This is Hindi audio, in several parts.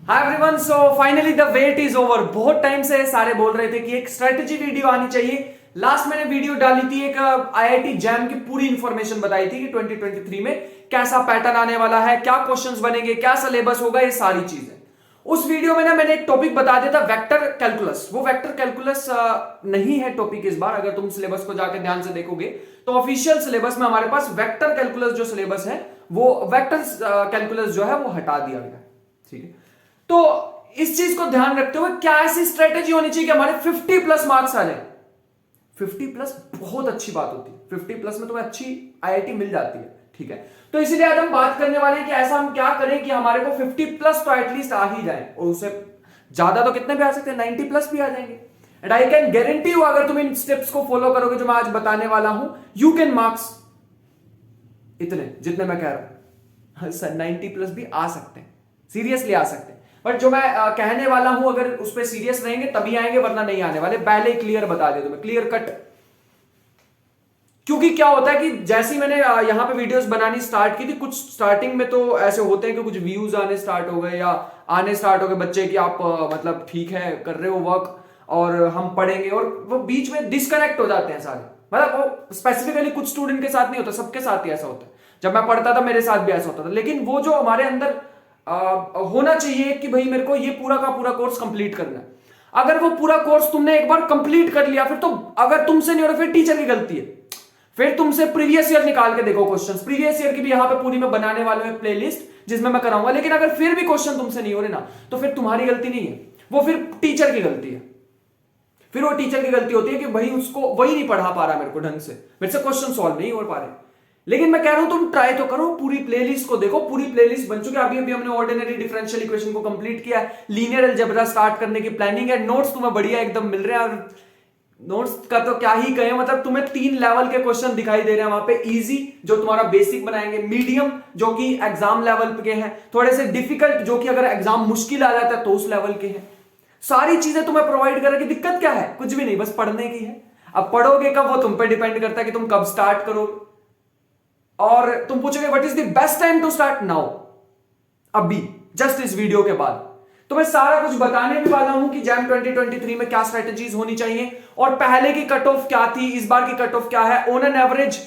Hi everyone, so finally the wait is over. बहुत टाइम से सारे बोल रहे थे कि एक स्ट्रेटेजी वीडियो आनी चाहिए। लास्ट मैंने वीडियो डाली थी, एक आईआईटी जैम की पूरी इंफॉर्मेशन बताई थी कि 2023 में कैसा पैटर्न आने वाला है, क्या क्वेश्चंस बनेंगे, क्या सिलेबस होगा, ये सारी चीजें। उस वीडियो में ना मैंने एक टॉपिक बता दिया था, वेक्टर कैलकुलस। वो वेक्टर कैलकुलस नहीं है टॉपिक इस बार। अगर तुम सिलेबस को जाकर ध्यान से देखोगे तो ऑफिशियल सिलेबस में हमारे पास वेक्टर कैलकुलस जो सिलेबस है, वो वेक्टर कैलकुलस जो है वो हटा दिया गया। ठीक है, तो इस चीज को ध्यान रखते हुए क्या ऐसी स्ट्रेटेजी होनी चाहिए कि हमारे 50 प्लस मार्क्स आ जाए। 50 प्लस बहुत अच्छी बात होती है। 50 प्लस में तुम्हें अच्छी आईआईटी मिल जाती है। ठीक है, तो इसीलिए आज हम बात करने वाले हैं कि ऐसा हम क्या करें कि हमारे को 50 प्लस तो एटलीस्ट आ ही जाए, और उससे ज्यादा तो कितने भी आ सकते हैं, 90 प्लस भी आ जाएंगे। And I can guarantee you, अगर तुम इन स्टेप्स को फॉलो करोगे जो मैं आज बताने वाला हूं, यू कैन मार्क्स इतने जितने मैं कह रहा हूं। सर 90 प्लस भी आ सकते हैं, सीरियसली आ सकते हैं। बट जो मैं कहने वाला हूं, अगर उस पर सीरियस रहेंगे तभी आएंगे, वरना नहीं आने वाले। पहले ही क्लियर बता दे तुम्हें, क्लियर कट। क्योंकि क्या होता है कि जैसे मैंने यहां पे वीडियोस बनानी स्टार्ट की थी, कुछ स्टार्टिंग में तो ऐसे होते हैं कि कुछ व्यूज आने स्टार्ट हो गए या आने स्टार्ट हो गए बच्चे कि आप मतलब ठीक है कर रहे हो वर्क और हम पढ़ेंगे, और वो बीच में डिस्कनेक्ट हो जाते हैं सारे। मतलब वो स्पेसिफिकली कुछ स्टूडेंट के साथ नहीं होता, सबके साथ ही ऐसा होता है। जब मैं पढ़ता था मेरे साथ भी ऐसा होता था। लेकिन वो जो हमारे अंदर होना चाहिए कि भाई मेरे को ये पूरा का पूरा कोर्स कंप्लीट करना है। अगर वो पूरा कोर्स तुमने एक बार कंप्लीट कर लिया, फिर तो अगर तुमसे नहीं हो रहा फिर टीचर की गलती है। फिर तुमसे प्रीवियस ईयर निकाल के देखो क्वेश्चंस। प्रीवियस ईयर की भी यहां पे पूरी मैं बनाने वाला हूं प्लेलिस्ट, जिसमें मैं कराऊंगा। लेकिन अगर फिर भी क्वेश्चन तुमसे नहीं हो रहे ना, तो फिर तुम्हारी गलती नहीं है, वो फिर टीचर की गलती है। फिर वो टीचर की गलती होती है कि भाई उसको वही नहीं पढ़ा पा रहा मेरे को ढंग से, मेरे से क्वेश्चन सॉल्व नहीं हो पा रहे। लेकिन मैं कह रहा हूं तुम ट्राई तो करो, पूरी प्लेलिस्ट को देखो। पूरी प्लेलिस्ट बन चुकी है। अभी हमने ऑर्डिनरी डिफरेंशियल इक्वेशन को कंप्लीट किया है, लीनियर अलजेब्रा स्टार्ट करने की प्लानिंग है। नोट्स तुम्हें बढ़िया एकदम मिल रहे हैं, और नोट्स का तो क्या ही कहें। मतलब तुम्हें 3 लेवल के क्वेश्चन दिखाई दे रहे हैं वहां पे। इजी जो तुम्हारा बेसिक बनाएंगे, मीडियम जो कि एग्जाम लेवल के हैं, थोड़े से डिफिकल्ट जो कि अगर एग्जाम मुश्किल आ जाता है तो उस लेवल के हैं। सारी चीजें तुम्हें प्रोवाइड कर रहे हैं। दिक्कत क्या है? कुछ भी नहीं, बस पढ़ने की है। अब पढ़ोगे कब वो तुम पे डिपेंड करता है कि तुम कब स्टार्ट करोगे। और तुम पूछोगे what is the best time to start? Now, अभी, जस्ट इस वीडियो के बाद। तो मैं सारा कुछ बताने भी वाला हूं कि जैम 2023 में क्या स्ट्रेटेजीज होनी चाहिए, और पहले की कट ऑफ क्या थी, इस बार की कट ऑफ क्या है, ऑन एन एवरेज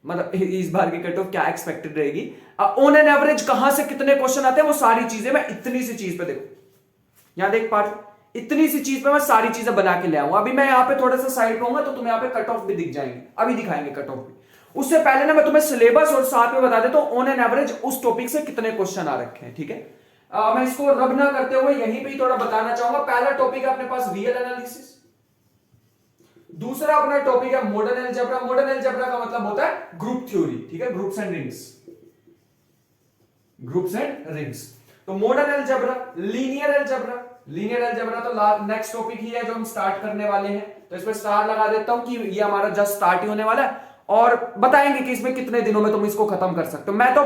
मतलब इस बार की कट ऑफ क्या एक्सपेक्टेड रहेगी, ऑन एन एवरेज कहां से कितने क्वेश्चन आते हैं, वो सारी चीजें मैं इतनी सी चीज पे देखो, यहां देख पा रहे, इतनी सी चीज पे मैं सारी चीजें बना के ले आऊंगा। अभी मैं यहां पे थोड़ा सा साइड रहूंगा तो तुम्हें यहां पे कट ऑफ भी दिख जाएंगे, अभी दिखाएंगे कट ऑफ भी। उससे पहले ना मैं तुम्हें सिलेबस और साथ में बता देता हूं ऑन एन एवरेज उस टॉपिक से कितने क्वेश्चन आ रखे हैं। ठीक है, मैं इसको रब ना करते हुए यहीं पे ही थोड़ा बताना चाहूंगा। पहला टॉपिक है अपने पास रियल एनालिसिस, दूसरा अपना टॉपिक है मॉडर्न अलजेब्रा। मॉडर्न अलजेब्रा का मतलब होता है ग्रुप थ्योरी। ठीक है, groups and rings, groups and rings. तो modern algebra, linear algebra. Linear algebra तो नेक्स्ट टॉपिक ही है जो हम स्टार्ट करने वाले हैं, तो इस पर स्टार लगा देता हूं कि ये हमारा जस्ट स्टार्ट ही होने वाला है, और बताएंगे कि इसमें कितने दिनों में तुम इसको खत्म कर सकते हो। मैं तो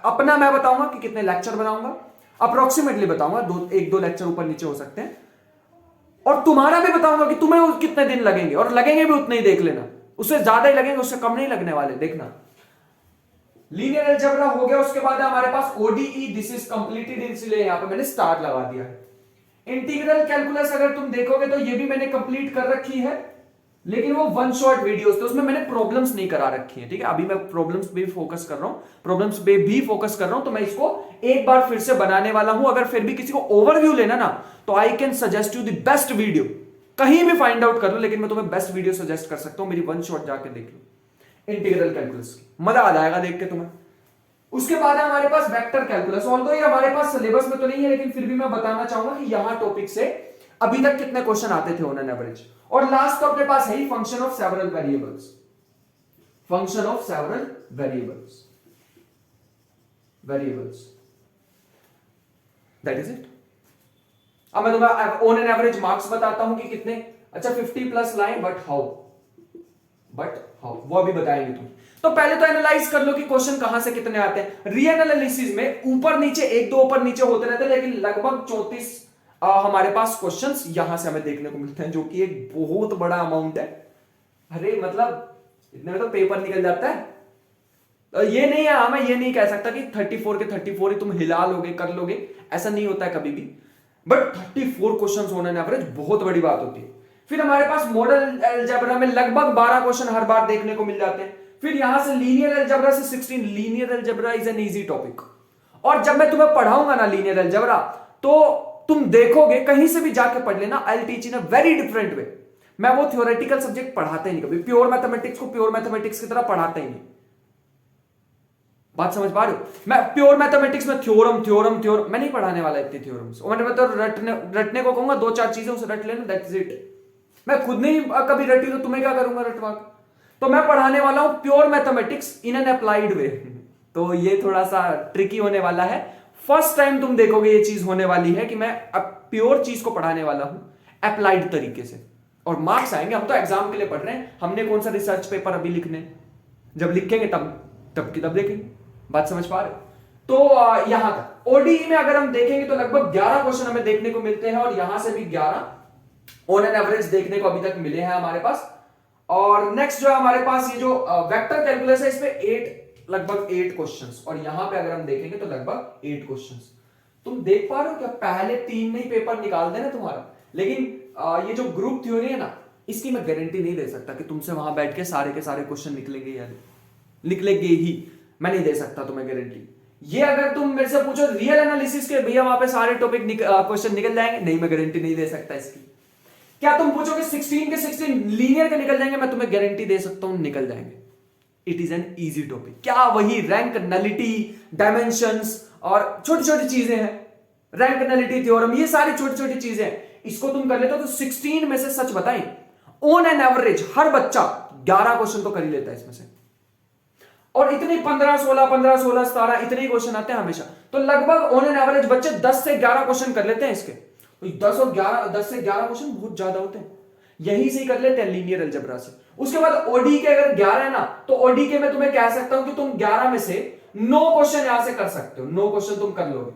अपना मैं बताऊंगा कि कितने लेक्चर बनाऊंगा, अप्रोक्सीमेटली बताऊंगा, 1-2 लेक्चर ऊपर नीचे हो सकते हैं। और तुम्हारा भी बताऊंगा कि तुम्हें कितने दिन लगेंगे, और लगेंगे भी उतने ही, देख लेना। उससे ज्यादा ही लगेंगे, उससे कम नहीं लगने वाले, देखना। लीनियर अलजेब्रा हो गया। उसके बाद हमारे पास ओडीई, दिस इज कंप्लीटेड, इसलिए यहां पे मैंने स्टार लगा दिया है। इंटीग्रल कैलकुलस अगर तुम देखोगे तो ये भी मैंने कंप्लीट कर रखी है, लेकिन वो वन शॉट वीडियोस थे, उसमें मैंने प्रॉब्लम्स नहीं करा रखी है। ठीक है, अभी मैं प्रॉब्लम्स पे भी फोकस कर रहा हूं, तो मैं इसको एक बार फिर से बनाने वाला हूं। अगर फिर भी किसी को ओवरव्यू लेना ना, तो I can suggest you the best video. कहीं भी फाइंड आउट कर लो, लेकिन मैं तुम्हें बेस्ट वीडियो सजेस्ट कर सकता हूं। मेरी वन शॉट जाके देख लो इंटीग्रल कैलकुलस की, मजा आ जाएगा देख के तुम्हें। उसके बाद है हमारे पास वेक्टर कैलकुलस। ऑल्दो ये हमारे पास सिलेबस में तो नहीं है, लेकिन फिर भी मैं बताना चाहूंगा कि यहां टॉपिक से अभी तक कितने क्वेश्चन आते थे ऑन एन एवरेज। और लास्ट तो अपने पास है ही function of several variables. Function of several variables that is it. अब मैं तुम्हें ऑन एन एवरेज मार्क्स बताता हूं कि कितने। अच्छा 50 प्लस लाइन, बट हाउ वो अभी बताएंगे तुम। तो पहले तो एनालाइज कर लो कि क्वेश्चन कहां से कितने आते हैं। रियल एनालिसिस में ऊपर नीचे 1-2 ऊपर नीचे होते रहते हैं, लेकिन लगभग 34 हमारे पास क्वेश्चंस यहां से हमें देखने को मिलते हैं, जो कि एक बहुत बड़ा अमाउंट है। अरे मतलब इतने में तो पेपर निकल जाता है। तो ये नहीं है, मैं ये नहीं कह सकता कि 34 के 34 ही तुम हिला लोगे, कर लोगे। ऐसा नहीं होता है कभी भी, बट 34 क्वेश्चन होने एवरेज बहुत बड़ी बात होती है। फिर हमारे पास मॉडल अलजेब्रा में लगभग 12 क्वेश्चन हर बार देखने को मिल जाते हैं। फिर यहां से लीनियर अलजेब्रा से 16। Linear algebra is an easy topic, और जब मैं तुम्हें पढ़ाऊंगा ना लीनियर अलजेब्रा, तो तुम देखोगे, कहीं से भी जाके पढ़ लेना, I will teach in a very different way. मैं वो थ्योरेटिकल सब्जेक्ट पढ़ाते ही नहीं कभी, प्योर मैथमेटिक्स को प्योर मैथमेटिक्स की तरह पढ़ाते ही नहीं। बात समझ पा रहे हो? मैं प्योर मैथमेटिक्स में थ्योरम थ्योरम थ्योरम मैं नहीं पढ़ाने वाला इतनी थ्योरम्स। मैंने तो रटने को कहूंगा, 2-4 चीजें उसे रट लेना, दैट्स इट। मैं खुद नहीं कभी रटी तो तुम्हें क्या करूंगा रटवा। तो मैं पढ़ाने वाला हूं pure mathematics in an applied way. तो ये थोड़ा सा ट्रिकी होने वाला है। फर्स्ट टाइम तुम देखोगे ये चीज होने वाली है कि मैं अब प्योर चीज को पढ़ाने वाला हूं अप्लाइड तरीके से, और मार्क्स आएंगे। हम तो एग्जाम के लिए पढ़ रहे हैं, हमने कौन सा रिसर्च पेपर अभी लिखने, जब लिखेंगे तब की तब देखेंगे। बात समझ पा रहे हो? तो यहां तक ओडीई में अगर हम देखेंगे तो लगभग 11 क्वेश्चन हमें देखने को मिलते हैं, और यहां से भी 11 ऑन एन एवरेज देखने को अभी तक मिले हैं हमारे पास। और नेक्स्ट जो है हमारे पास ये जो वेक्टर कैलकुलस है, इसमें लगभग 8 क्वेश्चंस, और यहां पे अगर हम देखेंगे तो लगभग 8 क्वेश्चंस। तुम देख पा रहे हो क्या? पहले 3 नहीं पेपर निकाल देना तुम्हारा, लेकिन ये जो ग्रुप थ्योरी है ना, इसकी मैं गारंटी नहीं दे सकता कि तुमसे वहां बैठ के सारे क्वेश्चन निकलेंगे या निकलेंगे ही, मैं नहीं दे सकता तुम्हें गारंटी। ये अगर तुम मेरे से पूछो रियल एनालिसिस के, भैया वहां पे सारे टॉपिक क्वेश्चन निकल जाएंगे, नहीं, मैं गारंटी नहीं दे सकता इसकी। क्या तुम पूछोगे 16 के 16 लीनियर के निकल जाएंगे? मैं तुम्हें गारंटी दे सकता हूं निकल जाएंगे। It is an easy topic. क्या वही रैंक, नलिटी, डायमेंशंस और छोटी छोटी चीजें हैं, रैंक, नलिटी, थ्योरम, ये सारी छोटी छोटी चीजें हैं, इसको तुम कर लेते हो। तो 16 में से सच बताएं, ऑन एन एवरेज हर बच्चा 11 क्वेश्चन तो कर ही लेता है इसमें से, और इतने 15, 16, 17 इतने ही क्वेश्चन आते हैं हमेशा। तो लगभग ऑन एन एवरेज बच्चे 10 से 11 क्वेश्चन कर लेते हैं इसके। तो 10 से 11 क्वेश्चन बहुत ज्यादा होते हैं, यहीं से ही कर लेते हैं लीनियर अलजेब्रा से। उसके बाद ओडी के अगर 11 है ना, तो ओडी के मैं तुम्हें कह सकता हूं कि तुम 11 में से 9 क्वेश्चन यहां से कर सकते हो। 9 क्वेश्चन तुम कर लोगे,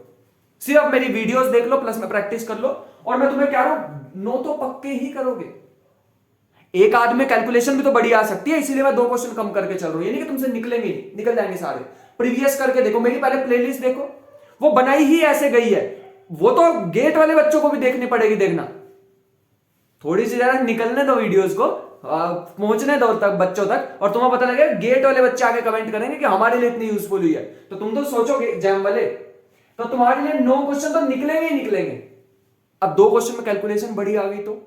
सिर्फ मेरी वीडियोस देख लो, प्लस में प्रैक्टिस कर लो, और मैं तुम्हें कह रहा हूं 9 तो पक्के ही करोगे। एक आध में कैलकुलेशन भी तो बड़ी आ सकती है, इसीलिए मैं 2 क्वेश्चन कम करके चल रहा हूं। ये नहीं कि तुमसे निकलेंगे, निकल जाएंगे सारे। प्रीवियस करके देखो, मेरी पहले प्लेलिस्ट देखो, वो बनाई ही ऐसे गई है। वो तो गेट वाले बच्चों को भी देखनी पड़ेगी, देखना थोड़ी सी जरा निकलने दो वीडियोस को, पहुंचने दो तक बच्चों तक, और तुम्हें पता लगेगा गेट वाले बच्चे आगे कमेंट करेंगे कि हमारे लिए इतनी यूजफुल हुई है। तो तुम तो सोचोगे जैम वाले, तो तुम्हारे लिए 9 क्वेश्चन तो निकलेंगे ही निकलेंगे। अब 2 क्वेश्चन में कैलकुलेशन बड़ी आ गई तो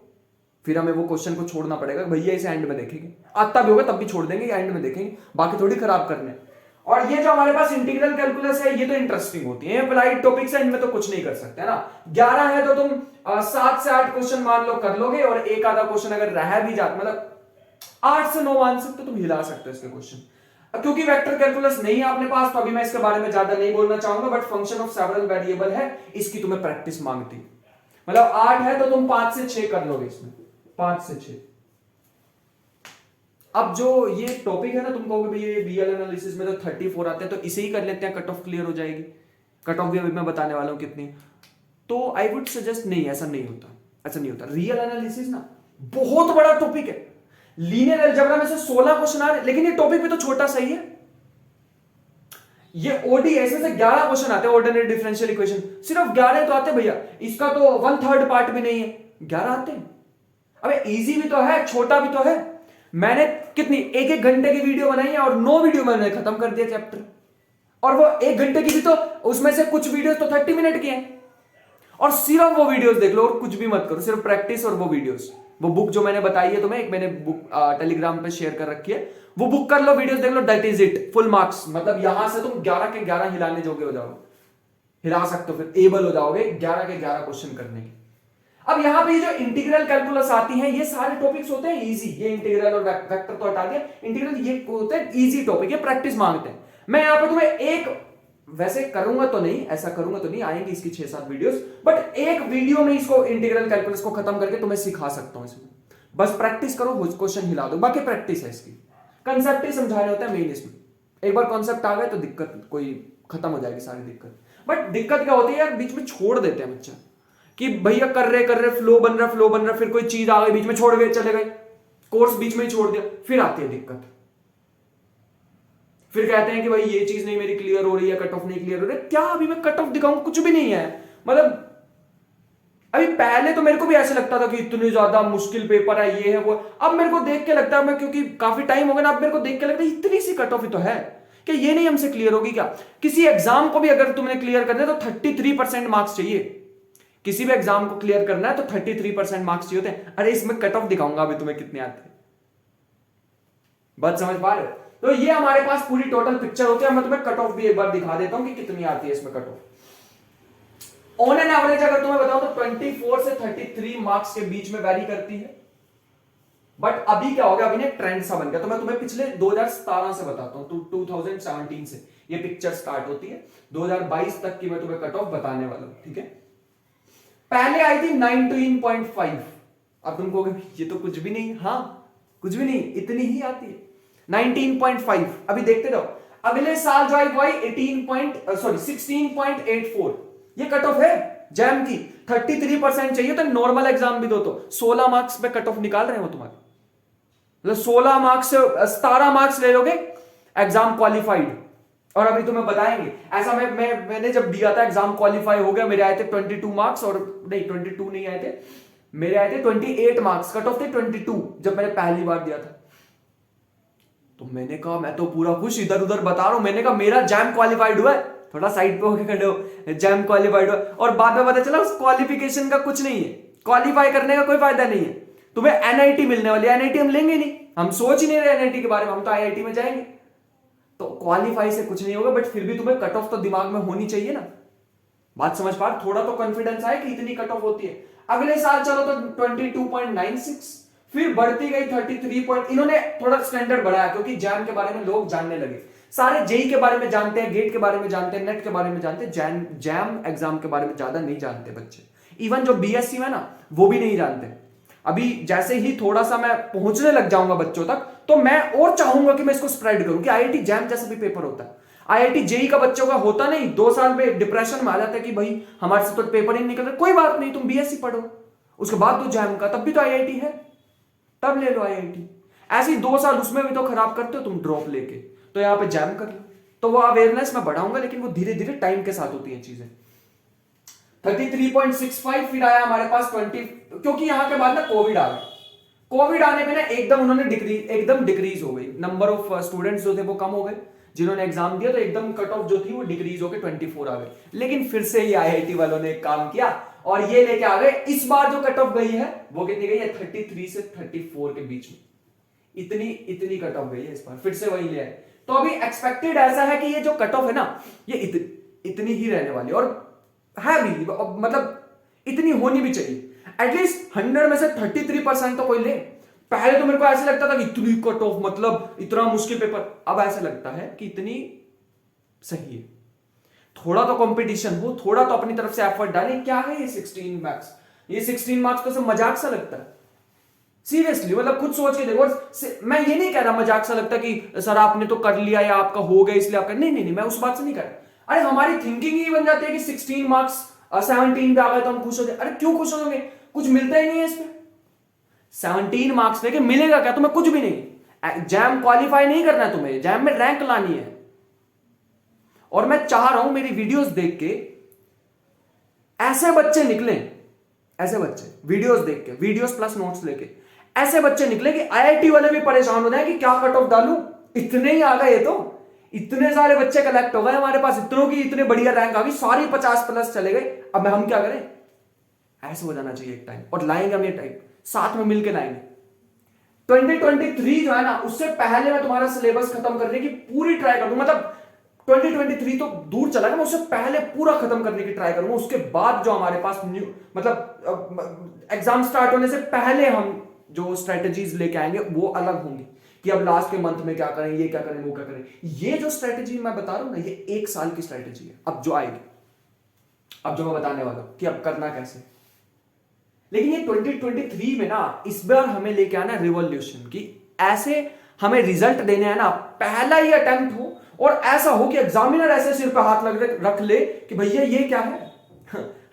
फिर हमें वो क्वेश्चन को छोड़ना पड़ेगा, भैया इसे एंड में देखेंगे, आता भी होगा तब भी छोड़ देंगे, एंड में देखेंगे, बाकी थोड़ी खराब करने। और ये जो हमारे पास इंटीग्रल कैलकुलस है, ये तो इंटरेस्टिंग होती है, अप्लाइड टॉपिक्स है, इनमें तो कुछ नहीं कर सकते है ना। 11 है तो तुम 7 से 8 क्वेश्चन मान लो कर लोगे, और एक आधा क्वेश्चन अगर रह भी जाता, मतलब 8 से 9 मान सकते, तुम हिला सकते हो इसके क्वेश्चन। क्योंकि वेक्टर कैलकुलस नहीं है अपने पास, तो अभी मैं इसके बारे में ज्यादा नहीं बोलना चाहूंगा, but function of several variable है, इसकी तुम्हें प्रैक्टिस मांगती। मतलब 8 है तो तुम 5 से 6 कर लोगे इसमें, 5 से 6। अब जो ये टॉपिक है ना, तुम कहोगे भाई ये रियल एनालिसिस में तो 34 आते हैं, तो इसे ही कर लेते हैं, कट ऑफ क्लियर हो जाएगी। कट ऑफ भी अभी मैं बताने वाला हूं कितनी। तो आई वुड सजेस्ट नहीं, ऐसा नहीं होता, ऐसा नहीं होता। रियल एनालिसिस ना बहुत बड़ा टॉपिक है। लीनियर अलजेब्रा में से 16 क्वेश्चन आ रहे, लेकिन ये टॉपिक भी तो छोटा सही है। ये ओडीएस में से 11 क्वेश्चन आते हैं, ऑर्डिनरी डिफरेंशियल इक्वेशन, सिर्फ 11 तो आते भैया, इसका तो 1/3 पार्ट भी नहीं है, 11 आते हैं। अबे इजी भी तो है, छोटा भी तो है। मैंने कितनी 1-1 घंटे की वीडियो बनाई है, और 9 वीडियो मैंने खत्म कर दिया चैप्टर, और वो 1 घंटे की भी तो उसमें से कुछ वीडियोस तो 30 मिनट की हैं। और सिर्फ वो वीडियोस देख लो और कुछ भी मत करो, सिर्फ प्रैक्टिस और वो वीडियोस। वो बुक जो मैंने बताई है तुम्हें, एक मैंने बुक टेलीग्राम पे शेयर कर रखी है, वो बुक कर लो, वीडियोस देख लो, that is it, full marks. मतलब यहां से तुम 11 के 11 हिलाने जोगे हो जाओगे, हिला सकते हो, फिर एबल हो जाओगे 11 के 11 क्वेश्चन करने की। अब यहां पे जो इंटीग्रल कैलकुलस आती है, ये सारे टॉपिक्स होते हैं इजी। ये इंटीग्रल और वेक्टर तो हटा दिया, इंटीग्रल ये होते हैं इजी टॉपिक, ये प्रैक्टिस मांगते हैं। मैं यहां पे तुम्हें एक, वैसे करूंगा तो नहीं, ऐसा करूंगा तो नहीं, आएंगे इसकी 6-7 वीडियोस, बट एक वीडियो में इसको इंटीग्रल कैलकुलस को खत्म करके तुम्हें सिखा सकता हूं इसमें। बस प्रैक्टिस करो, क्वेश्चन हिला दो, बाकी प्रैक्टिस है इसकी। कंसेप्ट ही समझाने होता है मेन इसमें। एक बार कॉन्सेप्ट आ गए तो दिक्कत कोई खत्म हो जाएगी सारी दिक्कत। बट दिक्कत क्या होती है यार, बीच में छोड़ देते हैं बच्चा कि भैया कर रहे फ्लो बन रहा, फिर कोई चीज आ गई बीच में, छोड़ गए, चले गए, कोर्स बीच में ही छोड़ दिया, फिर आती है दिक्कत। फिर कहते हैं कि भाई ये चीज नहीं मेरी क्लियर हो रही है, कट ऑफ नहीं क्लियर हो रही है। क्या अभी मैं कट ऑफ दिखाऊं? कुछ भी नहीं है, मतलब अभी पहले तो मेरे को भी ऐसे लगता था कि इतनी ज्यादा मुश्किल पेपर है, ये है वो। अब मेरे को देख के लगता है, मैं क्योंकि काफी टाइम हो गया ना, अब मेरे को देख के लगता है इतनी सी कट ऑफ ही तो है कि ये नहीं हमसे क्लियर होगी क्या। किसी एग्जाम को भी अगर तुमने क्लियर करना है तो 33% मार्क्स चाहिए। किसी भी एग्जाम को क्लियर करना है तो 33% मार्क्स चाहिए होते हैं। अरे इसमें कट ऑफ दिखाऊंगा अभी तुम्हें कितने आते हैं, बात समझ पा रहे हो। तो ये हमारे पास पूरी टोटल पिक्चर होती है। मैं तुम्हें कट ऑफ भी एक बार दिखा देता हूं कि कितनी आती है इसमें cut off. On an average अगर तुम्हें बताऊं तो 24 से 33 मार्क्स के बीच में वैरी करती है। बट अभी क्या हो गया, अभी ने ट्रेंड सा बन गया। तो मैं तुम्हें पिछले 2017 से बताता हूं, 2017 से ये पिक्चर स्टार्ट होती है। 2022 तक की मैं तुम्हें कट ऑफ बताने वाला हूं, ठीक है। पहले आई थी 19.5। अब तुम कहोगे ये तो कुछ भी नहीं। हाँ कुछ भी नहीं, इतनी ही आती है 19.5। अभी देखते रहो, अगले साल जो आई वो आई 16.84। ये कट ऑफ है जैम की। 33% चाहिए तो नॉर्मल एग्जाम भी दो तो 16 मार्क्स पे कट ऑफ निकाल रहे हो तुम्हारे। मतलब 16 मार्क्स, 17 मार्क्स ले लोगे एग्जाम क्वालिफाइड। और अभी तुम्हें बताएंगे ऐसा, मैंने जब दिया था एग्जाम क्वालिफाई हो गया, मेरे आए थे 22 मार्क्स, और नहीं 22 नहीं आए थे, मेरे आए थे 28 मार्क्स। कट ऑफ थे 22 जब मैंने पहली बार दिया था। तो मैंने कहा मैं तो पूरा खुश, इधर उधर बता रहा हूं, मैंने कहा मेरा जैम क्वालिफाइड हुआ है। थोड़ा साइड पे होके खड़े हो, जैम क्वालिफाइड हुआ। और बाद में पता चला उस क्वालिफिकेशन का कुछ नहीं है, क्वालिफाई करने का कोई फायदा नहीं है। तुम्हें एनआईटी मिलने वाली है, एनआईटी हम लेंगे नहीं, हम सोच ही नहीं रहे एनआईटी के बारे में, हम तो आईआईटी में जाएंगे। तो क्वालिफाई से कुछ नहीं होगा, बट फिर भी तुम्हें कट ऑफ तो दिमाग में होनी चाहिए ना। बात समझ पा रहे, थोड़ा तो कॉन्फिडेंस आए कि इतनी कट ऑफ होती है। अगले साल चलो तो 22.96, फिर बढ़ती गई 33 पॉइंट। इन्होंने थोड़ा स्टैंडर्ड बढ़ाया क्योंकि जैम के बारे में लोग जानने लगे। सारे जेई के बारे में जानते हैं, गेट के बारे में जानते हैं, नेट के बारे में जानते हैं, जैम एग्जाम के बारे में ज्यादा नहीं जानते बच्चे। इवन जो बीएससी में ना वो भी नहीं जानते। अभी जैसे ही थोड़ा सा मैं पहुंचने लग जाऊंगा बच्चों तक, तो मैं और चाहूंगा कि मैं इसको स्प्रेड करूं कि आईआईटी जैम जैसा भी पेपर होता है। आईआईटी जेई का बच्चों का होता नहीं, 2 साल में डिप्रेशन में आ जाता है कि भाई हमारे से तो पेपर ही नहीं निकल रहा। कोई बात नहीं, तुम बीएससी पढ़ो, उसके बाद तो जैम का, तब भी तो आईआईटी है, तब ले लो आईआईटी। ऐसे ही 2 साल उसमें भी तो खराब करते हो तुम ड्रॉप लेके, तो यहां पे जैम कर लो। तो वो अवेयरनेस मैं बढ़ाऊंगा, लेकिन वो धीरे धीरे टाइम के साथ होती है चीजें। 33.65 फिर आया हमारे पास 20, क्योंकि यहां के बाद ना कोविड आ गया। कोविड आने में ना एकदम उन्होंने डिक्रीज हो गई, नंबर ऑफ स्टूडेंट्स जो थे वो कम हो गए जिन्होंने एग्जाम दिया, तो एकदम कट ऑफ जो थी वो डिक्रीज होकर 24 आ गई। लेकिन फिर से ये आईआईटी वालों ने एक काम किया और ये लेके आ गए। इस बार जो कट ऑफ गई है वो कितनी गई है, 33 से 34 के बीच में। इतनी कट ऑफ गई है इस बार, फिर से वही ले आए। तो अभी एक्सपेक्टेड ऐसा है कि ये जो कट ऑफ है ना, ये इतनी ही रहने वाली, और है भी, मतलब इतनी होनी भी चाहिए। एटलीस्ट 100 में से 33% तो कोई ले। पहले तो मेरे को ऐसे लगता था कि इतनी कट ऑफ मतलब इतना मुश्किल पेपर, अब ऐसा लगता है कि इतनी सही है। थोड़ा तो कंपटीशन हो, थोड़ा तो अपनी तरफ से एफर्ट डालें। क्या है ये 16 मार्क्स, ये 16 मार्क्स तो सब मजाक सा लगता है सीरियसली। मतलब खुद सोच के देखो, मैं ये नहीं कह रहा मजाक सा लगता कि सर आपने तो कर लिया या आपका हो गया इसलिए आपका, नहीं, मैं उस बात से नहीं कर रहा। अरे हमारी थिंकिंग ही बन जाती है कि 16 मार्क्स 17 पे आ गए तो हम खुश हो जाए। अरे क्यों खुश होंगे, कुछ मिलता ही नहीं है इसमें। 17 मार्क्स लेके मिलेगा क्या तुम्हें, कुछ भी नहीं। जैम क्वालिफाई नहीं करना है तुम्हें, जैम में रैंक लानी है। और मैं चाह रहा हूं मेरी वीडियोस देख के ऐसे बच्चे निकले, ऐसे बच्चे वीडियोस देख के, वीडियोस प्लस नोट्स लेके ऐसे बच्चे निकले कि आईआईटी वाले भी परेशान हो जाए कि क्या कट ऑफ डालूं, इतने ही आ गए। तो इतने सारे बच्चे कलेक्ट हो गए हमारे पास, इतनों की इतने बढ़िया रैंक आ गई, सारी 50+ चले गए। अब हम क्या करें, ऐसे हो जाना चाहिए एक टाइम। और लाएंगे हम ये टाइम, साथ में मिलकर लाएंगे। 2023 जो है ना, उससे पहले मैं तुम्हारा सिलेबस खत्म करने की पूरी ट्राई करूंगा। मतलब 2023 तो दूर चला गया, मैं उससे पहले पूरा खत्म करने की ट्राई करूंगा। उसके बाद जो हमारे पास न्यू मतलब एग्जाम स्टार्ट होने से पहले हम जो स्ट्रेटेजीज लेके आएंगे वो अलग होंगी, कि अब लास्ट के मंथ में क्या करें, ये क्या करें, वो क्या करें। ये जो स्ट्रेटेजी मैं बता रहा हूं ना, ये 1 साल की स्ट्रेटेजी है अब जो आएगी, अब जो मैं बताने वाला हूं कि अब करना कैसे। लेकिन ये 2023 में ना, इस बार हमें लेके आना रिवॉल्यूशन की। ऐसे हमें रिजल्ट देने हैं ना, पहला ही अटेम्प्ट हो और ऐसा हो कि एग्जामिनर ऐसे सिर पे हाथ रख ले कि भैया ये क्या है।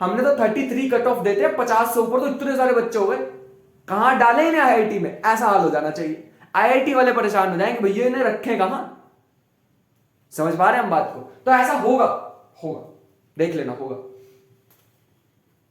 हमने तो 33 कट ऑफ देते हैं, 50 से ऊपर तो इतने सारे बच्चे हो गए, कहां डाले इन्हें आईआईटी में, ऐसा हाल हो जाना चाहिए। आईआईटी वाले परेशान हो जाएंगे, भैया इन्हें रखें कहां। समझ पा रहे हैं हम बात को। तो ऐसा होगा, देख लेना होगा।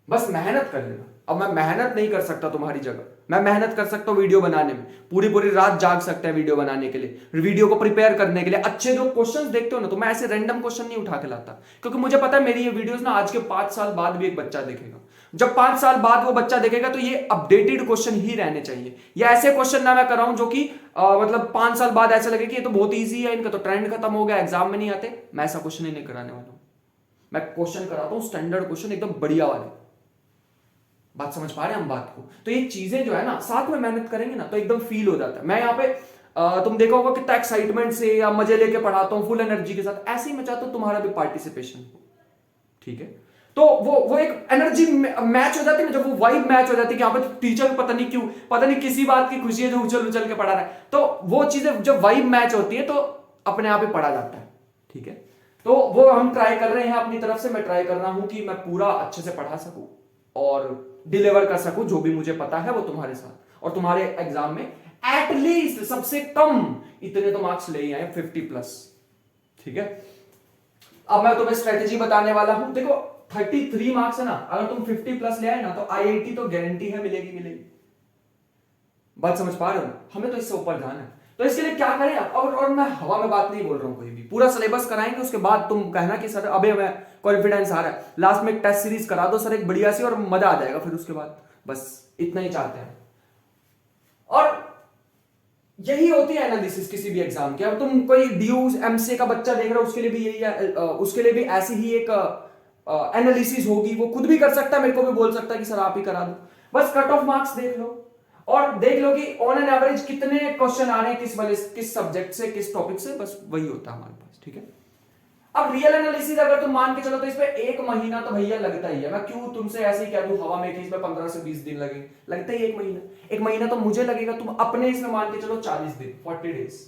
बस मेहनत कर लेना। अब मैं मेहनत नहीं कर सकता तुम्हारी जगह, मैं मेहनत कर सकता हूं वीडियो बनाने में, पूरी पूरी रात जाग सकते हैं वीडियो बनाने के लिए, वीडियो को प्रिपेयर करने के लिए। अच्छे जो क्वेश्चंस देखते हो ना, तो मैं ऐसे रैंडम क्वेश्चन नहीं उठा के लाता, क्योंकि मुझे पता है मेरी ये वीडियोस ना आज के 5 साल बाद भी एक बच्चा देखेगा। जब 5 साल बाद वो बच्चा देखेगा तो ये अपडेटेड क्वेश्चन ही रहने चाहिए, या ऐसे क्वेश्चन ना मैं कराऊं जो कि मतलब 5 साल बाद ऐसा लगे कि ये तो बहुत ईजी है, इनका तो ट्रेंड खत्म हो गया, एग्जाम में नहीं आते। मैं ऐसा क्वेश्चन ही नहीं कराने वाला हूं। मैं क्वेश्चन कराता हूं स्टैंडर्ड क्वेश्चन, एकदम बढ़िया वाले। बात समझ पा रहे हैं हम बात को? तो ये चीजें जो है ना, साथ में मेहनत करेंगे ना तो एकदम फील हो जाता है। मैं यहाँ पे तुम देखा होगा कितना एक्साइटमेंट से या मजे लेके पढ़ाता हूँ, फुल एनर्जी के साथ। ऐसे ही मैं चाहता हूँ तुम्हारा भी पार्टिसिपेशन हो, ठीक है? तो वो एक एनर्जी मैच हो जाती है ना, जब वो वाइब मैच हो जाती है कि यहाँ पे टीचर पता नहीं क्यों, पता नहीं किसी बात की खुशी है जो उछल उछल के पढ़ा रहा है, तो वो चीजें जब वाइब मैच होती है तो अपने आप ही पढ़ा जाता है, ठीक है? तो वो हम ट्राई कर रहे हैं अपनी तरफ से। मैं ट्राई कर रहा हूं कि मैं पूरा अच्छे से पढ़ा सकूं और डिलीवर कर सकूं जो भी मुझे पता है वो तुम्हारे साथ, और तुम्हारे एग्जाम में एटलीस्ट सबसे कम इतने तो मार्क्स ले ही आए, 50+, ठीक है? अब मैं तुम्हें स्ट्रेटेजी बताने वाला हूं। देखो 33 मार्क्स है ना, अगर तुम 50+ ले आए ना तो आईआईटी तो गारंटी है मिलेगी मिलेगी। बात समझ पा रहे हो? हमें तो इससे ऊपर जाना है, तो इसके लिए क्या करें आप? और मैं हवा में बात नहीं बोल रहा हूं, कोई भी पूरा सिलेबस कराएंगे, उसके बाद तुम कहना कि सर अबे मैं कॉन्फिडेंस आ रहा है, लास्ट में एक टेस्ट सीरीज करा दो सर एक बढ़िया सी, और मजा आ जाएगा फिर उसके बाद। बस इतना ही चाहते हैं। और यही होती है एनालिसिस किसी भी एग्जाम की। अब तुम कोई ड्यूज एमसीए का बच्चा देख रहे हो, उसके लिए भी यही है, उसके लिए भी ऐसी ही एक एनालिसिस होगी। वो खुद भी कर सकता है, मेरे को भी बोल सकता है कि सर आप ही करा दो। बस कट ऑफ मार्क्स देख लो और देख लो कि ऑन एन एवरेज कितने क्वेश्चन आ रहे हैं किस सब्जेक्ट से, किस टॉपिक से। बस वही होता है हमारे पास, ठीक है? अब रियल एनालिसिस अगर तुम मान के चलो तो इसमें 1 महीना तो भैया लगता ही है। मैं क्यों तुमसे ऐसे ही कह दूं हवा में कि इसमें 15 से 20 दिन लगेंगे, लगता ही 1 महीना तो मुझे लगेगा। तुम अपने इसमें मान के चलो 40 दिन, 40 डेज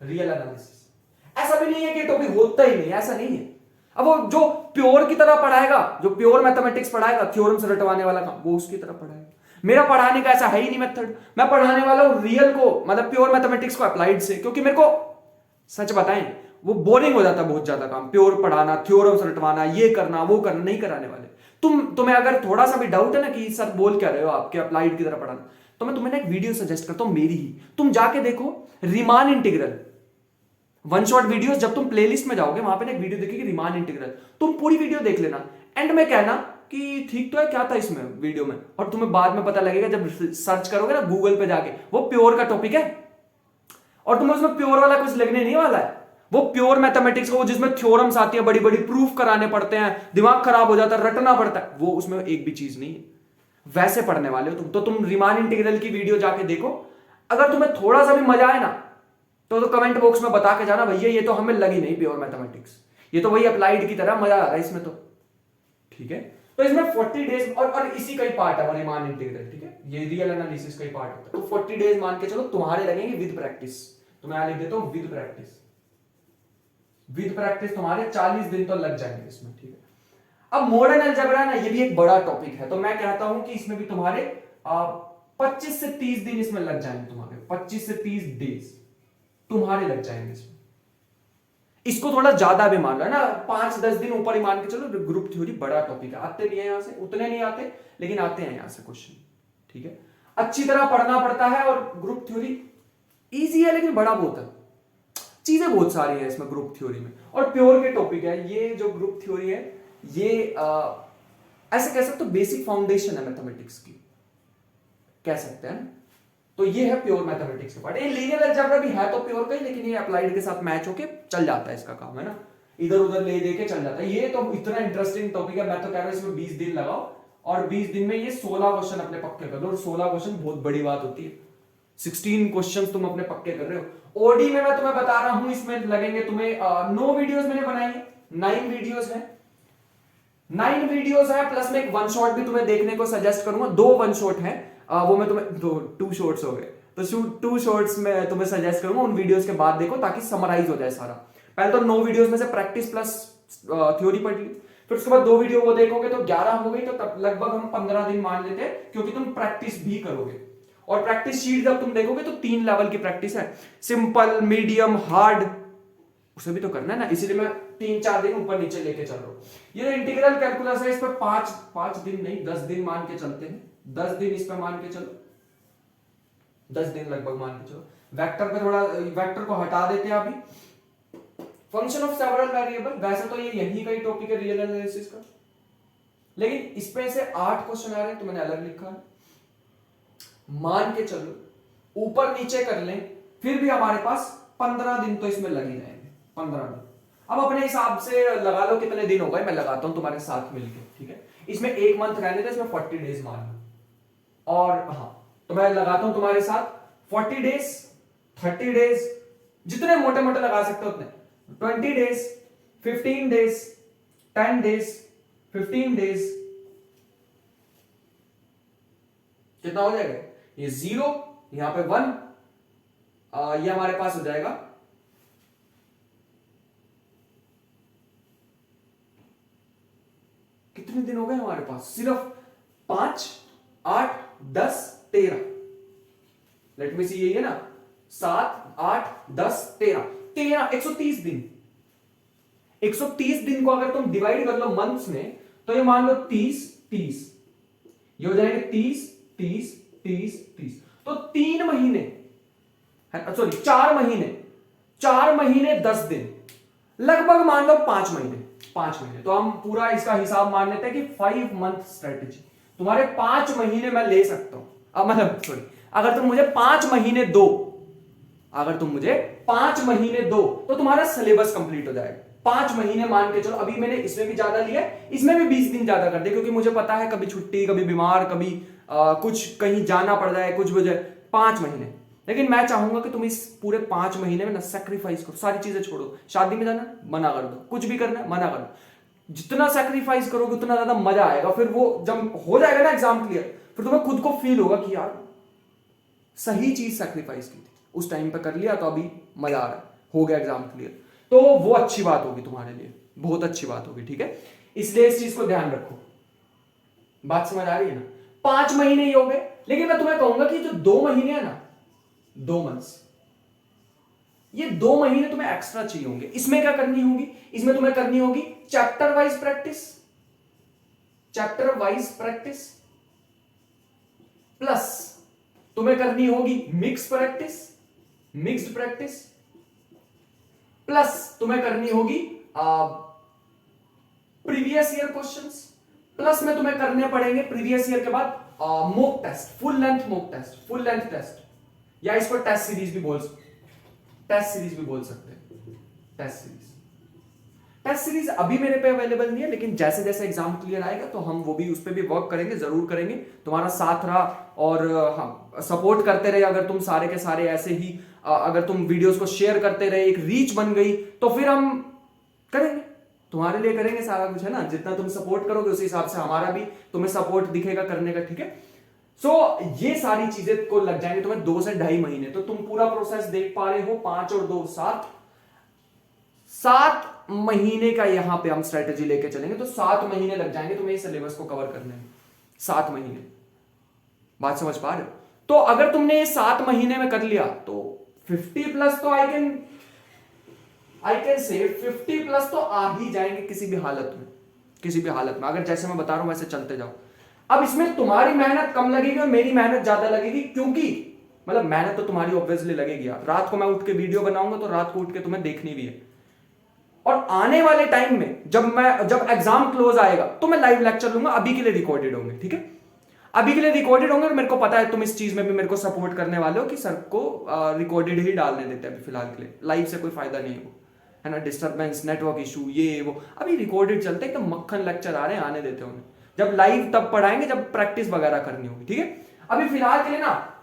रियल एनालिसिस। ऐसा भी नहीं है कि टॉपिक होता ही नहीं, ऐसा नहीं है। अब वो जो प्योर की तरह पढ़ाएगा, जो प्योर मैथमेटिक्स पढ़ाएगा, थ्योरम्स रटवाने वाला काम, वो उसकी तरह पढ़ाएगा। मेरा पढ़ाने का ऐसा है ही नहीं मेथड। मैं पढ़ाने वाला हूं रियल को, मतलब प्योर मैथमेटिक्स को अप्लाइड से, क्योंकि मेरे को सच बताएं वो बोरिंग हो जाता है बहुत ज्यादा काम, प्योर पढ़ाना, थ्योरम्स रटवाना, ये करना वो करना। नहीं कराने वाले। तुम्हें अगर थोड़ा सा भी डाउट है ना कि सर बोल क्या रहे हो आपके अप्लाइड की तरह पढ़ाना, तो मैं तुम्हें ना एक वीडियो सजेस्ट करता हूं मेरी ही, तुम जाके देखो Riemann integral, one shot videos. जब तुम प्लेलिस्ट में जाओगे वहां पे ना एक वीडियो देखिए रीमान इंटीग्रल, तुम पूरी वीडियो देख लेना, एंड में कहना कि ठीक तो है क्या था इसमें वीडियो में, और तुम्हें बाद में पता लगेगा जब सर्च करोगे ना गूगल पे जाके, वो प्योर का टॉपिक है और तुम्हें उसमें प्योर वाला कुछ लगने नहीं वाला है। वो प्योर मैथमेटिक्स का, वो जिसमें थ्योरम्स आती है, बड़ी बड़ी प्रूफ कराने पड़ते हैं, दिमाग खराब हो जाता है, रटना पड़ता है, वो उसमें एक भी चीज नहीं है। वैसे पढ़ने वाले हो तुम, तो तुम रीमान इंटीग्रल की वीडियो जाके देखो। अगर तुम्हें थोड़ा सा भी मजा आए ना तो कमेंट बॉक्स में बता के जाना भैया ये तो हमें लगी नहीं प्योर मैथमेटिक्स, ये तो वही अप्लाइड की तरह मजा आ रहा है इसमें तो, ठीक है? तो इसमें 40 डेज और इसी का ही पार्ट है रीमान इंटीग्रल, ठीक है? ये रियल एनालिसिस का ही पार्ट होता है। तो 40 डेज मान के चलो तुम्हारे लगेंगे विद प्रैक्टिस। तो मैं लिख देता हूं विद प्रैक्टिस। विद प्रैक्टिस तुम्हारे 40 दिन तो लग जाएंगे इसमें, ठीक है? अब मॉडर्न अलजेब्रा ना, ये भी एक बड़ा टॉपिक है, तो मैं कहता हूं कि इसमें भी तुम्हारे 25 से 30 दिन इसमें लग जाएंगे तुम्हारे, 25 से 30 डेज तुम्हारे लग जाएंगे इसमें। इसको थोड़ा ज्यादा भी मान लो है ना, 5-10 दिन ऊपर ही मान के चलो। ग्रुप थ्योरी बड़ा टॉपिक है, आते नहीं है यहां से, उतने नहीं आते लेकिन आते हैं यहां से क्वेश्चन, ठीक है? अच्छी तरह पढ़ना पड़ता है, और ग्रुप थ्योरी इजी है लेकिन बड़ा बहुत है, चीजें बहुत सारी है इसमें ग्रुप थ्योरी में, और प्योर के टॉपिक है। ये जो ग्रुप थ्योरी है ये ऐसे कह सकते हो बेसिक फाउंडेशन है मैथमेटिक्स की, कह सकते हैं। तो ये है प्योर मैथमेटिक्स का पार्ट। ये लीनियर अलजेब्रा भी है तो प्योर का ही, लेकिन ये अप्लाइड के साथ मैच होके चल जाता है, इसका काम है ना, इधर उधर ले दे के चल जाता है। ये तो इतना इंटरेस्टिंग टॉपिक है, मैं तो कह रहा हूं इसमें 20 दिन लगाओ और 20 दिन में ये 16 क्वेश्चन अपने पक्के कर लो। और 16 क्वेश्चन बहुत बड़ी बात होती है, 16 क्वेश्चन तुम अपने पक्के कर रहे हो। ओडी में मैं तुम्हें बता रहा हूं इसमें लगेंगे तुम्हें 9 वीडियोस मैंने बनाई है, 9 वीडियोस है, 9 वीडियोस है, प्लस में एक वन शॉट भी तुम्हें देखने को सजेस्ट करूंगा। 2 वन शॉट है, वो मैं तुम्हें 2 शॉट्स हो गए, तो 2 शॉट्स में तुम्हें सजेस्ट करूंगा, उन वीडियोस के बाद देखो ताकि समराइज हो जाए सारा। पहले तो 9 वीडियोस में से प्रैक्टिस प्लस थ्योरी पढ़ ली, फिर उसके बाद 2 वीडियो वो देखोगे तो 11 हो गई। तो तब लगभग हम 15 दिन मान लेते हैं, क्योंकि तुम प्रैक्टिस भी करोगे। और प्रैक्टिस शीट जब तुम देखोगे तो 3 लेवल की प्रैक्टिस है, सिंपल, मीडियम, हार्ड, उसे भी तो करना है ना, इसीलिए मैं 3-4 दिन ऊपर नीचे लेके चल रहा हूं। ये जो इंटीग्रल कैलकुलस है इस पर 5 दिन नहीं 10 दिन मान के चलते हैं, 10 दिन इस पर मान के चलो, 10 दिन लगभग मान के चलो। वेक्टर पे थोड़ा, वेक्टर को हटा देते हैं अभी। फंक्शन ऑफ सेवरल वेरिएबल, वैसे तो ये यही का ही टॉपिक है रियल एनालिसिस का, लेकिन इस पे से 8 क्वेश्चन आ रहे हैं तो मैंने अलग लिखा है। मान के चलो ऊपर नीचे कर लें, फिर भी हमारे पास 15 दिन तो इसमें लग ही जाएंगे, 15 दिन। अब अपने हिसाब से लगा लो कितने दिन हो गए, मैं लगाता हूं तुम्हारे साथ मिलके, ठीक है। इसमें 1 मंथ रहने थे, इसमें 40 डेज मान लो, और हाँ तो मैं लगाता हूं तुम्हारे साथ 40 डेज, 30 डेज, जितने मोटे मोटे लगा सकते हो उतने, 20 डेज, 15 डेज, 10 डेज, 15 डेज, कितना हो जाएगा? ये 0, यहां पे 1, ये हमारे पास हो जाएगा कितने दिन हो गए हमारे पास? सिर्फ 5, 8, 10, 13। लेट मी सी, यही है ना, 7, 8, 10, 13, 130 दिन। 130 दिन को अगर तुम डिवाइड कर लो मंथ्स में, तो ये मान लो 30, 30, ये हो जाएंगे 30, 30, 30, 30, तो 3 महीने, सॉरी 4 महीने, 4 महीने 10 दिन, लगभग मान लो 5 महीने, 5 महीने। तो हम पूरा इसका हिसाब मान लेते हैं कि 5 मंथ स्ट्रेटेजी, तुम्हारे 5 महीने मैं ले सकता हूं। अब मतलब सॉरी, अगर तुम मुझे 5 महीने दो, अगर तुम मुझे 5 महीने दो तो तुम्हारा सिलेबस कंप्लीट हो जाएगा। 5 महीने मान के चलो, अभी मैंने इसमें भी ज्यादा लिया, इसमें भी 20 दिन ज्यादा कर दे, क्योंकि मुझे पता है कभी छुट्टी, कभी बीमार, कभी कुछ कहीं जाना पड़ जाए, कुछ वजह, 5 महीने। लेकिन मैं चाहूंगा कि तुम इस पूरे 5 महीने में ना सेक्रीफाइस करो, सारी चीजें छोड़ो। शादी में जाना मना कर दो, कुछ भी करना मना कर दो। जितना सेक्रीफाइस करोगे उतना ज्यादा मजा आएगा। फिर वो जब हो जाएगा ना एग्जाम क्लियर, फिर तुम्हें खुद को फील होगा कि यार सही चीज सेक्रीफाइस की थी, उस टाइम पे कर लिया तो अभी मजा आ रहा है, हो गया एग्जाम क्लियर। तो वो अच्छी बात होगी तुम्हारे लिए, बहुत अच्छी बात होगी, ठीक है। इसलिए इस चीज को ध्यान रखो। बात समझ आ रही है ना? 5 महीने ही हो गए, लेकिन मैं तुम्हें कहूंगा कि जो 2 महीने है ना, 2 मंथ्स, ये 2 महीने तुम्हें एक्स्ट्रा चाहिए होंगे। इसमें क्या करनी होगी? इसमें तुम्हें करनी होगी chapter wise practice, chapter wise practice, plus तुम्हें करनी होगी mix practice, mixed practice, plus तुम्हें करनी होगी प्रीवियस ईयर क्वेश्चंस, प्लस में तुम्हें करने पड़ेंगे प्रीवियस ईयर के बाद mock test, full length mock test, full length test, या इसको टेस्ट सीरीज भी बोल सकते हैं। टेस्ट सीरीज अभी मेरे पे अवेलेबल नहीं है, लेकिन जैसे जैसे एग्जाम क्लियर आएगा तो हम वो भी, उस पे भी वर्क करेंगे, जरूर करेंगे। तुम्हारा साथ रहा और हाँ सपोर्ट करते रहे। अगर तुम सारे के सारे ऐसे ही अगर तुम वीडियोस को शेयर करते रहे, एक रीच बन गई, तो फिर हम करेंगे, तुम्हारे लिए करेंगे सारा कुछ, है ना। जितना तुम सपोर्ट करोगे उसी हिसाब से हमारा भी तुम्हें सपोर्ट दिखेगा करने का, ठीक है। सो ये सारी चीजें को लग जाएंगे तुम्हें 2 से 2.5 महीने। तो तुम पूरा प्रोसेस देख पा रहे हो, 5 और 2 7 महीने का यहां पे हम स्ट्रेटेजी लेके चलेंगे। तो 7 महीने लग जाएंगे तुम्हें इस सिलेबस को कवर करने में, 7 महीने। बात समझ पा रहे हो? तो अगर तुमने ये 7 महीने में कर लिया तो 50 प्लस तो आई कैन से 50 प्लस तो आ ही जाएंगे किसी भी हालत में, किसी भी हालत में, अगर जैसे मैं बता रहा हूं वैसे चलते जाओ। अब इसमें तुम्हारी मेहनत कम लगेगी और मेरी मेहनत ज्यादा लगेगी, क्योंकि मतलब मेहनत तो तुम्हारी ऑब्वियसली लगेगी यार। रात को मैं उठ के वीडियो बनाऊंगा तो रात को उठ के तुम्हें देखनी भी है। और आने वाले टाइम में जब एग्जाम क्लोज आएगा तो मैं लाइव लेक्चर लूंगा। अभी के लिए रिकॉर्डेड होंगे, ठीक है, अभी के लिए रिकॉर्डेड होंगे। और मेरे को पता है तुम इस चीज में भी मेरे को सपोर्ट करने वाले हो कि सर को रिकॉर्डेड ही डालने देते हैं अभी फिलहाल के लिए, लाइव से कोई फायदा नहीं है ना, डिस्टर्बेंस, नेटवर्क इशू, ये वो। अभी रिकॉर्डेड चलते हैं, एकदम मक्खन लेक्चर आ रहे हैं, आने देते होंगे। जब लाइव तब पढ़ाएंगे जब प्रैक्टिस वगैरह करनी होगी, ठीक है। अभी फिलहाल के लिए ना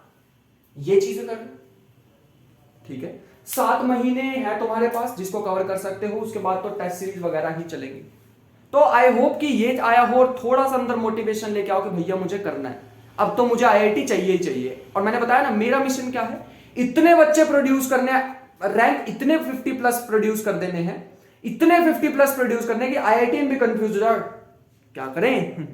ये चीजें करना, ठीक है। 7 महीने है तुम्हारे पास जिसको कवर कर सकते हो, उसके बाद तो टेस्ट सीरीज वगैरह ही चलेंगी। तो आई होप कि ये आया हो और थोड़ा सा अंदर मोटिवेशन लेके आओ कि भैया मुझे करना है, अब तो मुझे आईआईटी चाहिए ही चाहिए। और मैंने बताया ना मेरा मिशन क्या है, इतने बच्चे प्रोड्यूस करने, रैंक इतने 50 प्लस प्रोड्यूस कर देने हैं, इतने 50 प्लस प्रोड्यूस करने की आईआईटी भी कंफ्यूज हो जाए क्या करें।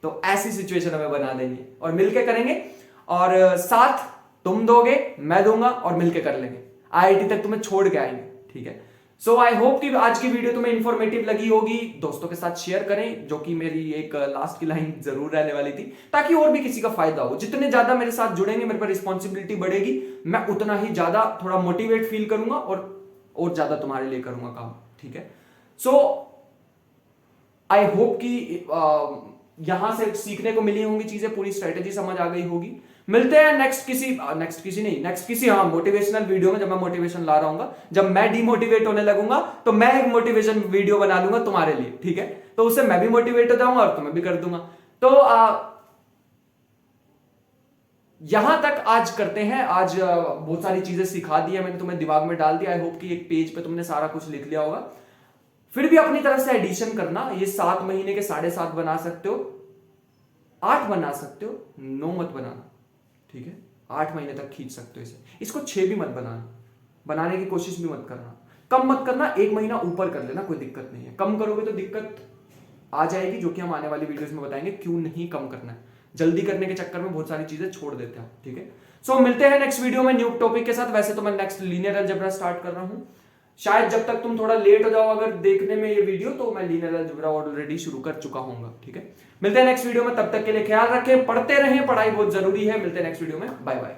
तो ऐसी सिचुएशन हमें बना देनी है और मिलके करेंगे। और साथ तुम दोगे, मैं दूंगा और मिलके कर लेंगे, आईआईटी तक तुम्हें छोड़ के आएंगे, ठीक है। सो आई होप कि आज की वीडियो तुम्हें इंफॉर्मेटिव लगी होगी। दोस्तों के साथ शेयर करें, जो कि मेरी एक लास्ट की लाइन जरूर रहने वाली थी, ताकि और भी किसी का फायदा हो। जितने ज्यादा मेरे साथ जुड़ेंगे, मेरे पर रिस्पॉन्सिबिलिटी बढ़ेगी, मैं उतना ही ज्यादा थोड़ा मोटिवेट फील करूंगा और ज्यादा तुम्हारे लिए करूंगा काम। ठीक है, सो आई होप कि यहां से सीखने को मिली होंगी चीजें, पूरी स्ट्रेटेजी समझ आ गई होगी। मिलते हैं नेक्स्ट किसी मोटिवेशनल वीडियो में, जब मैं मोटिवेशन ला रहा हूँ। जब मैं डिमोटिवेट होने लगूंगा तो मैं एक मोटिवेशन वीडियो बना लूंगा तुम्हारे लिए, ठीक है? तो उससे मैं भी मोटिवेट हो जाऊंगा और तुम्हें भी कर दूंगा। तो यहां तक आज करते हैं। आज बहुत सारी चीजें सिखा दी है मैंने, तुम्हें दिमाग में डाल दिया। आई होप कि एक पेज पे तुमने सारा कुछ लिख लिया होगा। फिर भी अपनी तरफ से एडिशन करना। ये 7 महीने के 7.5 बना सकते हो, 8 बना सकते हो, 9 मत बनाना, ठीक है? 8 महीने तक खींच सकते हो इसे। इसको 6 भी मत बनाना, बनाने की कोशिश भी मत करना। कम मत करना, 1 महीना ऊपर कर लेना, कोई दिक्कत नहीं है। कम करोगे तो दिक्कत आ जाएगी, जो कि हम आने वाली वीडियोस में बताएंगे क्यों नहीं कम करना है। जल्दी करने के चक्कर में बहुत सारी चीजें छोड़ देते हैं, ठीक है? सो मिलते हैं नेक्स्ट वीडियो में न्यू टॉपिक के साथ। वैसे तो मैं नेक्स्ट लीनियर अलजेब्रा स्टार्ट कर रहा हूं। शायद जब तक तुम थोड़ा लेट हो जाओ अगर देखने में ये वीडियो, तो मैं लीनियर अलजेब्रा ऑलरेडी शुरू कर चुका हूँ, ठीक है? मिलते हैं नेक्स्ट वीडियो में, तब तक के लिए ख्याल रखें, पढ़ते रहें, पढ़ाई बहुत जरूरी है। मिलते हैं नेक्स्ट वीडियो में, बाय बाय।